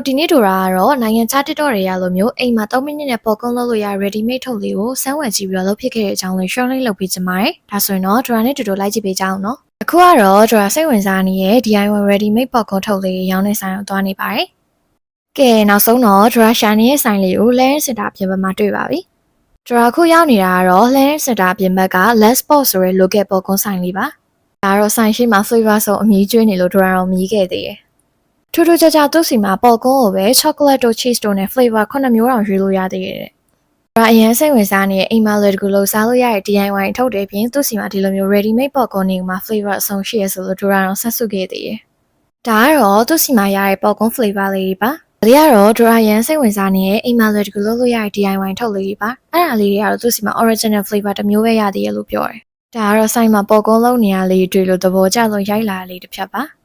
ဒီနေ့တို့ကတော့နိုင်ငံခြားတစ်တော့တွေရလို့မျိုးအိမ်မှာ3မိနစ်နဲ့ပေါ်ကုန်းလုပ်လို့ရ ready made ထုတ်လေးကိုစမ်းဝယ်ကြည့်ပြီးတော့လုပ်ဖြစ်ခဲ့တဲ့အကြောင်းလေး short link လုပ်ပေးချင်ပါတယ်။ဒါဆိုရင်တော့တို့နဲ့တူတူလိုက်ကြည့်ပေးကြအောင်နော်။အခုကတော့တို့စိတ်ဝင်စားနေတဲ့ DIY ready made ပေါ်ကုန်းထုတ်လေးရောင်းနေဆိုင်အောင်သွားနေပါတယ်။ကဲနောက်ဆုံးတော့တို့ရှာနေတဲ့ဆိုင်လေးကို Land Center ပြင်ပမှာတွေ့ပါပြီ။တို့အခုရောက်နေတာကတော့ Land Center ပြင်ဘက်က Let's Spot ဆိုတဲ့ local ပေါ်ကုန်းဆိုင်လေးပါ။ဒါကတော့ဆိုင်ရှိမှာ flavor ဆုံးအမြည်ကျွေးနေလို့တို့ကတော့မြည်ခဲ့သေးတယ်။ထူးထူးခြားခြားသူ့စီမှာပေါ်ကုန်းကိုပဲ chocolate တို့ cheese တို့နဲ့ flavor 9မျိုးတောင်ရွေးလို့ရသေးတယ်။ဒါအရင်စိတ်ဝင်စားနေတဲ့အိမ်မှာလွယ်တကူလို့စားလို့ရတဲ့ DIY ထုတ်တယ်ပြင်သူ့စီမှာဒီလိုမျိုး ready made ပေါ်ကုန်းတွေမှာ flavor အဆုံးရှိရဆိုလို့တို့ကတော့ဆက်စုခဲ့သေးတယ်။ဒါကတော့သူ့စီမှာရတဲ့ပေါ်ကုန်း flavor လေးတွေပါ။ဒါကတော့တို့အရင်စိတ်ဝင်စားနေတဲ့အိမ်မှာလွယ်တကူလို့ရတဲ့ DIY ထုတ်လေးတွေပါ။အဲ့ဒါလေးတွေကတော့သူ့စီမှာ original flavor တစ်မျိုးပဲရသေးရလို့ပြောတယ်။ဒါကတော့ဆိုင်မှာပေါ်ကုန်းလုံးနေရလေးတွေ့လို့သဘောကျလို့ရိုက်လာလေးတစ်ဖြတ်ပါ။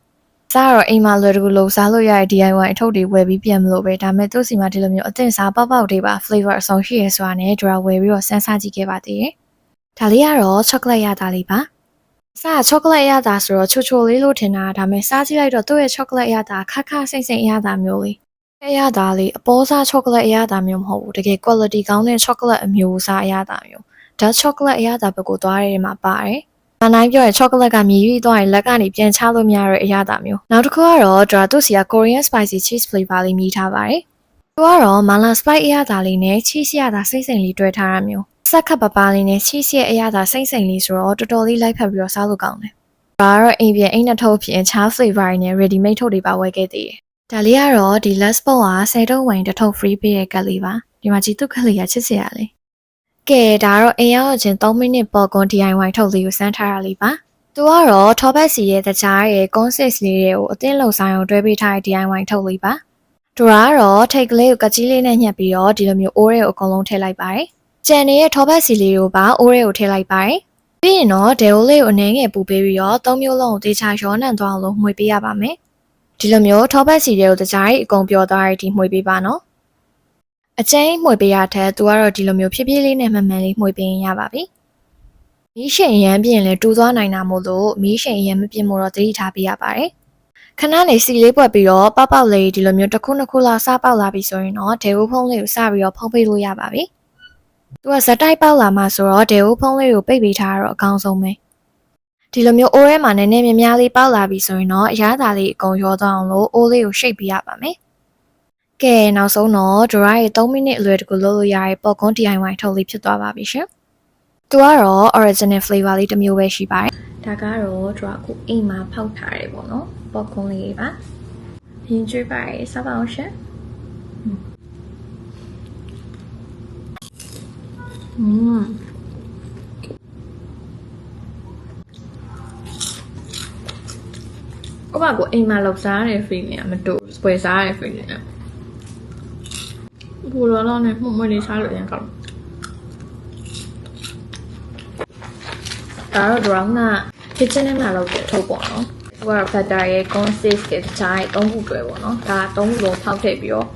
စားတော့အိမ်မှာလွယ်တကူလို့စားလို့ရတဲ့ DIY အထုပ်တွေဝယ်ပြီးပြန်မလို့ပဲဒါမဲ့သူ့စီမှာဒီလိုမျိုးအသင့်စားပေါက်ပေါက်တွေပါ flavor အဆုံးရှိရဲဆိုတာနဲ့ဒရာဝယ်ပြီးတော့စမ်းစားကြည့်ခဲ့ပါသေးတယ်။ဒါလေးကတော့ chocolate ရတာလေးပါ။စား chocolate ရတာဆိုတော့ချိုချိုလေးလို့ထင်တာဒါမဲ့စားကြည့်လိုက်တော့သူ့ရဲ့ chocolate ရတာခါခါစိမ့်စိမ့်ရတာမျိုးလေး။အဲ့ရတာလေးအပေါ်စား chocolate ရတာမျိုးမဟုတ်ဘူးတကယ် quality ကောင်းတဲ့ chocolate အမျိုးအစားရတာမျိုး။ dark chocolate ရတာဘက်ကိုသွားရဲမှာပါတယ်။မနိုင်ပြောရင် chocolate ကမြည်ပြီးသွားရင်လက်ကနေပြန်ချလို့မရတဲ့အရာတာမျိုးနောက်တစ်ခုကတော့ဒရာသူ့စီက Korean spicy cheese flavor လေးမြည်ထားပါတယ်သူကတော့ mala spice အရာတာလေးနဲ့ cheese ရတာစိမ့်စိမ့်လေးတွဲထားတာမျိုးဆက်ခပ်ပပလေးနဲ့ cheese ရဲ့အရာတာစိမ့်စိမ့်လေးဆိုတော့တော်တော်လေးလိုက်ဖက်ပြီးတော့စားလို့ကောင်းတယ်ဒါကတော့အိမ်ပြန်အိမ်နှစ်ထုပ်ဖြစ်ချား flavor တွေနဲ့ ready made ထုတ်တွေပါဝယ်ခဲ့သေးတယ်ဒါလေးကတော့ဒီ last spot က10ထုပ်ဝယ်တစ်ထုပ် free ပေးရဲ့ကတ်လေးပါဒီမှာကြည့်သူ့ကတ်လေးကချစ်စရာလေးကဲဒါတော့အိမ်ရောက်ချင်း3မိနစ်ပေါ်ကွန် DIY ထုတ်လေးကိုစမ်းထားရလေးပါသူကတော့ထောပတ်စီရဲ့တကြားရဲ့ concept လေးတွေကိုအသင်းလုံဆိုင်အောင်တွဲပေးထားတဲ့ DIY ထုတ်လေးပါသူကတော့ထိတ်ကလေးကိုကကြီးလေးနဲ့ညှက်ပြီးတော့ဒီလိုမျိုးအိုးတွေကိုအကုန်လုံးထည့်လိုက်ပါတယ်ကြံနေတဲ့ထောပတ်စီလေးကိုပါအိုးတွေကိုထည့်လိုက်ပါတယ်ပြီးရင်တော့ဒဲအိုးလေးကိုအနေငယ်ပူပေးပြီးတော့3မျိုးလုံးကိုတေချာရောနှံ့သွားအောင်လို့မှွေပေးရပါမယ်ဒီလိုမျိုးထောပတ်စီတွေကိုတကြားကြီးအကုန်ပြောသွားရတဲ့မှွေပေးပါနော်အကျဉ်းမှွေပေးရတဲ့သူကတော့ဒီလိုမျိုးဖြည်းဖြည်းလေးနဲ့မှန်မှန်လေးမှွေပေးရင်ရပါပြီမီးရှိန်ရမ်းပြင်လဲတူသွားနိုင်တာမို့လို့မီးရှိန်ရမ်းမပြင်မို့တော့သတိထားပေးရပါတယ်ခဏနေစီလေးပွက်ပြီးတော့ပေါက်ပေါက်လေးဒီလိုမျိုးတစ်ခုနှစ်ခုလောက်စားပေါက်လာပြီဆိုရင်တော့ဒေဝဖုံးလေးကိုစပြီးတော့ဖုံးပေးလို့ရပါပြီသူကဇက်တိုက်ပေါက်လာမှဆိုတော့ဒေဝဖုံးလေးကိုပိတ်ပေးထားတော့အကောင်းဆုံးပဲဒီလိုမျိုးအိုးထဲမှာနည်းနည်းများများလေးပေါက်လာပြီဆိုရင်တော့အရသာလေးအကုန်ရောသွားအောင်လို့အိုးလေးကိုရှိတ်ပေးရပါမယ်ကဲနောက်ဆုံးတော့ဒရာရဲ့3မိနစ်အလွယ်တကူလုပ်လို့ရတဲ့ပေါ့ကွန် DIY ထုတ်လေးဖြစ်သွားပါပြီရှင်သူကတော့ original flavor လေးတစ်မျိုးပဲရှိပါတယ်။ဒါကတော့သူကအခုအိမ်မှာဖောက်ထားတယ်ပေါ့နော်။ပေါ့ကွန်လေးပါ။ရင်ကျွေးပါတယ်စားပါအောင်ရှင်။ဥပမာကိုအိမ်မှာလောက်စားတဲ့ feeling ကမတူပွဲစားတဲ့ feeling ကဘူလောလောနဲ့မှုမွေးလေးစားလို့ရအောင်ဒါတော့ drone က kitchen ထဲမှာလုပ်တဲ့ထုတ်ပေါ့နော်။သူကတော့ butter ရဲ့ concept ရဲ့တခြား3ခုတွဲပေါ့နော်။ဒါ3ခုလုံးဖောက်ထည့်ပြီးတော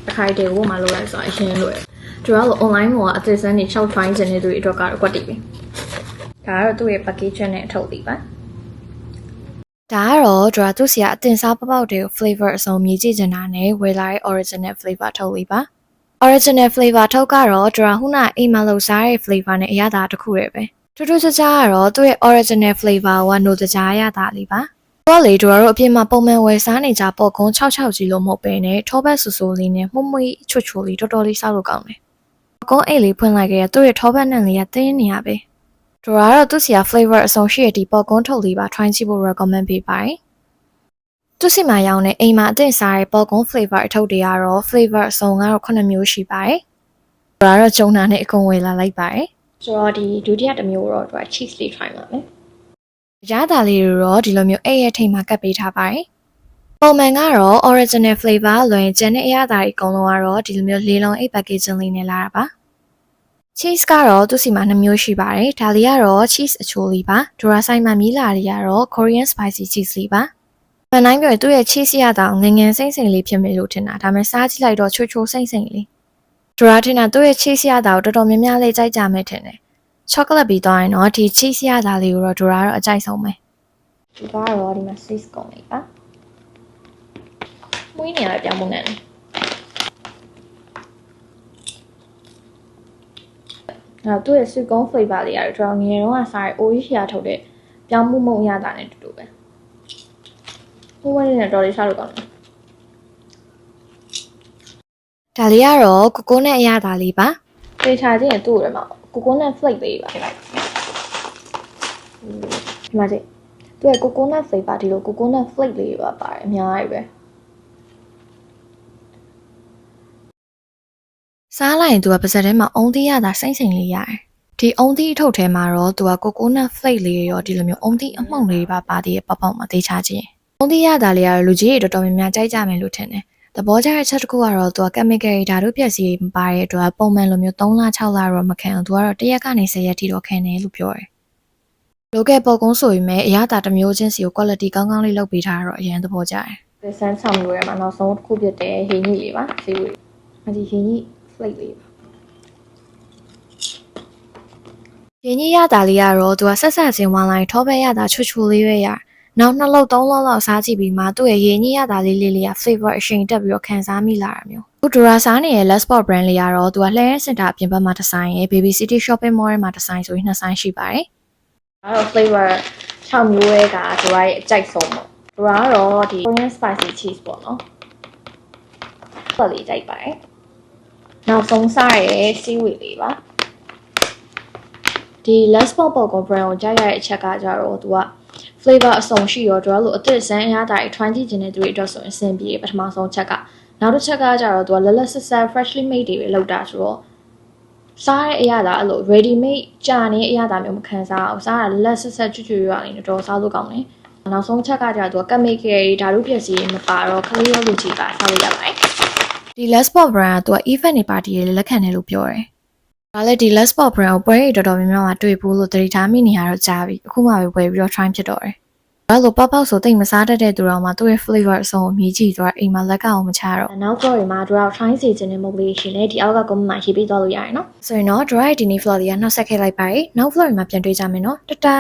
့တစ်ခါတည်းကိုမှလုပ်လိုက်ဆိုအရင်လွယ်။သူကတော့ online မှာအသစ်စမ်းနေ6 try ချင်တဲ့သူတွေအတွက်ကတော့ကွက်တည်ပြီ။ဒါကတော့သူ့ရဲ့ packaging နဲ့အထုတ်လေးပါ။ဒါကတော့ဒရာသူစီကအတင်စားပေါက်တွေကို flavor အစုံမြည်ကြည့်ချင်တာနဲ့ဝယ်လာတဲ့ original flavor ထုတ်လေးပါ။ original flavor ထုတ်ကတော့ဒရာခုနအိမ်မှာလုပ်စားတဲ့ flavor နဲ့အရသာတစ်ခုတည်းပဲ။ထူးထူးခြားခြားကတော့သူ့ရဲ့ original flavor ကနိုတကြားရတာလေးပါ။တော့လေတို့အပြင်မှာပုံမှန်ဝယ်စားနေကြပေါ့ကွန်66ကြီးလို့မဟုတ်ပဲနဲ့ထောပတ်ဆူဆူလေးနဲ့မှုမွေးချွတ်ချွတ်လေးတော်တော်လေးစားလို့ကောင်းတယ်။ပေါ့ကွန်အိတ်လေးဖွင့်လိုက်ခဲ့ရသူ့ရဲ့ထောပတ်နဲ့လေးကတင်းနေရပဲ။တို့ကတော့သူ့စီက flavor အစုံရှိတဲ့ဒီပေါ့ကွန်ထုတ်လေးပါ try ကြည့်ဖို့ recommend ပေးပါတယ်။သူ့စီမှာရောင်းတဲ့အိမ်မှာအသင့်စားတဲ့ပေါ့ကွန် flavor အထုပ်တွေကတော့ flavor အစုံကတော့9မျိုးရှိပါတယ်။တို့ကတော့ဂျုံနာနဲ့အကုန်ဝယ်လာလိုက်ပါတယ်။ဆိုတော့ဒီဒုတိယတစ်မျိုးတော့သူက cheese လေး try ပါမယ်။ရတာလေးတွေတော့ဒီလိုမျိုးအိတ်ရဲ့ထိပ်မှာကပ်ပေးထားပါတယ်။ပုံမှန်ကတော့ original flavor လွင်ကျန်တဲ့အရသာတွေအကုန်လုံးကတော့ဒီလိုမျိုးလေးလုံးအိတ် packaging လေးနဲ့လာတာပါ။ cheese ကတော့သူ့စီမှာ2မျိုးရှိပါတယ်။ဒါလေးကတော့ cheese အချိုလေးပါ။ဒရာဆိုင်မှာမြည်လာတွေကတော့ Korean spicy cheese လေးပါ။မနိုင်ပြောသူ့ရဲ့ cheese ရတာငငယ်စိမ့်စိမ့်လေးဖြစ်မယ်လို့ထင်တာ။ဒါပေမဲ့စားကြည့်လိုက်တော့ချိုချိုစိမ့်စိမ့်လေး။ဒရာထင်တာသူ့ရဲ့ cheese ရတာကိုတော်တော်များများလေးကြိုက်ကြမယ်ထင်တယ်။ chocolate ပြီးသွားရင်တော့ဒီ cheese ရတာလေးကိုတော့ဒရာတော့အကြိုက်ဆုံးပဲဒီကတော့ဒီမှာ cheese ကုန်လေးပါ မွေးနေရပြောင်းမုန်းနဲ့နောက်သူ့ရဲ့စုကုန်း flavor လေးရတယ်ကျွန်တော်ငယ်တုန်းကစားတဲ့ OE ရှာထုတ်တဲ့ပြောင်းမှုမုံရတာနဲ့တူတူပဲဟိုဝဲနဲ့တော်လေးစားလို့ကောင်းတယ်ဒါလေးကတော့ကိုကိုနဲ့အရသာလေးပါသေချာချင်းသူ့ရမှာကိုကိုနဲ့ flake လေးပါဖြစ်လိုက်ဒီမှာကြည့်သူ့ရဲ့ကိုကိုနဲ့ flavor ဒီလိုကိုကိုနဲ့ flake လေးပါပါတယ်အများကြီးပဲစားလိုက်ရင်သူကပါဇက်ထဲမှာအုံးသီးရတာစိမ့်စိမ့်လေးရတယ်ဒီအုံးသီးအထုပ်ထဲမှာတော့သူကကိုကိုနတ် flake လေးရောဒီလိုမျိုးအုံးသီးအမှုန့်လေးပါပါသေးရဲ့ပေါက်မှာသေးချခြင်းအုံးသီးရတာလေးကတော့လူကြီးတွေတော်တော်များများကြိုက်ကြမယ်လို့ထင်တယ်သဘောကျတဲ့ချက်တစ်ခုကတော့သူက chemical ဓာတ်တို့ပျက်စီးမပါတဲ့အတွက်ပုံမှန်လိုမျိုး3လ6လတော့မခံအောင်သူကတော့1ရက်ကနေ10ရက်ထိတော့ခံတယ်လို့ပြောတယ်လိုကဲပုံကုန်းဆိုရင်လည်းအရသာတစ်မျိုးချင်းစီကို quality ကောင်းကောင်းလေးလုပ်ပေးထားတော့အရင်သဘောကျတယ်စမ်းဆောင်လို့ရမှာနောက်ဆုံးတစ်ခုဖြစ်တဲ့ဟင်းကြီးလေးပါစီဝေးအဒီဟင်းကြီး flake လေးပါရင်းကြီးရတာလေးကတော့သူကဆက်ဆက်စင်ဝိုင်းလိုက်ထောပဲရတာချွချွလေးပဲရနောက်2လောက်3လောက်လောက်စားကြည့်ပြီးမှသူ့ရဲ့ရင်းကြီးရတာလေးလေးက flavor အရှင်တက်ပြီးတော့ခံစားမိလာတာမျိုးခုဒူရာစားနေရဲ့ Let's Sport brand လေးကတော့သူကလှည့်စင်တာအပြင်ဘက်မှာဒီဇိုင်းရဲ့ Baby City Shopping Mall မှာဒီဇိုင်းဆိုရင်2ဆိုင်ရှိပါတယ်အဲ့တော့ flavor 6မျိုးရဲ့ကသူကရဲ့အကြိုက်ဆုံးပေါ့ဒူရာကတော့ဒီ Korean spicy cheese ပေါ့နော်ပေါ့လေးကြိုက်ပါတယ်နောက်ဆုံးစားရဲ့ seaweed လေးပါဒီ Let's Sport Popcorn brand ကိုကြားရတဲ့အချက်ကကြတော့သူက flavor အစုံရှိရောတို့လို့အသစ်စမ်းအရသာတွေထွန်းကြည့်ခြင်းတဲ့သူတွေအတွက်ဆိုရင်အဆင်ပြေပထမဆုံးချက်ကနောက်တစ်ချက်ကကြတော့သူကလက်လက်ဆက်ဆက် freshly made တွေပဲလုပ်တာဆိုတော့စားတဲ့အရသာအဲ့လို ready made ကြာနေတဲ့အရသာမျိုးမခံစားအောင်စားရလက်ဆက်ဆက်ချွတ်ချွတ်ရွာနေတော့စားလို့ကောင်းတယ်နောက်ဆုံးချက်ကကြတော့သူက chemical ဓာတ်တို့ပျက်စီးမပါတော့ခလေးရောလူကြီးပါစားလို့ရပါတယ်ဒီ Let's Sport brand ကသူက event တွေ party တွေလက်ခံတယ်လို့ပြောတယ်ဒါလည်းဒီ Let's Sport brand ကိုပွဲရတော်တော်များများမှာတွေ့ဘူးလို့သတိထားမိနေရတော့ကြားပြီအခုမှပဲပွဲပြီးတော့ try ဖြစ်တော့တယ်ဒါလို့ပေါက်ဆိုတိတ်မစားတတ်တဲ့သူတော်မှသူ့ရဲ့ flavor အစုံကိုမြည်ကြည့်သွားအိမ်မှာလက်ကအောင်မချတော့နောက်တော့ဒီမှာတို့တော့ try စီခြင်းနဲ့မဟုတ်လေရှင်လေဒီအောက်က comment မှာရေးပေးသွားလို့ရတယ်နော်ဆိုရင်တော့ dry ဒီနေ့ vlog လေးကနှောက်ဆက်ခဲ့လိုက်ပါရယ်နောက် vlog မှာပြန်တွေ့ကြမယ်နော်တတာ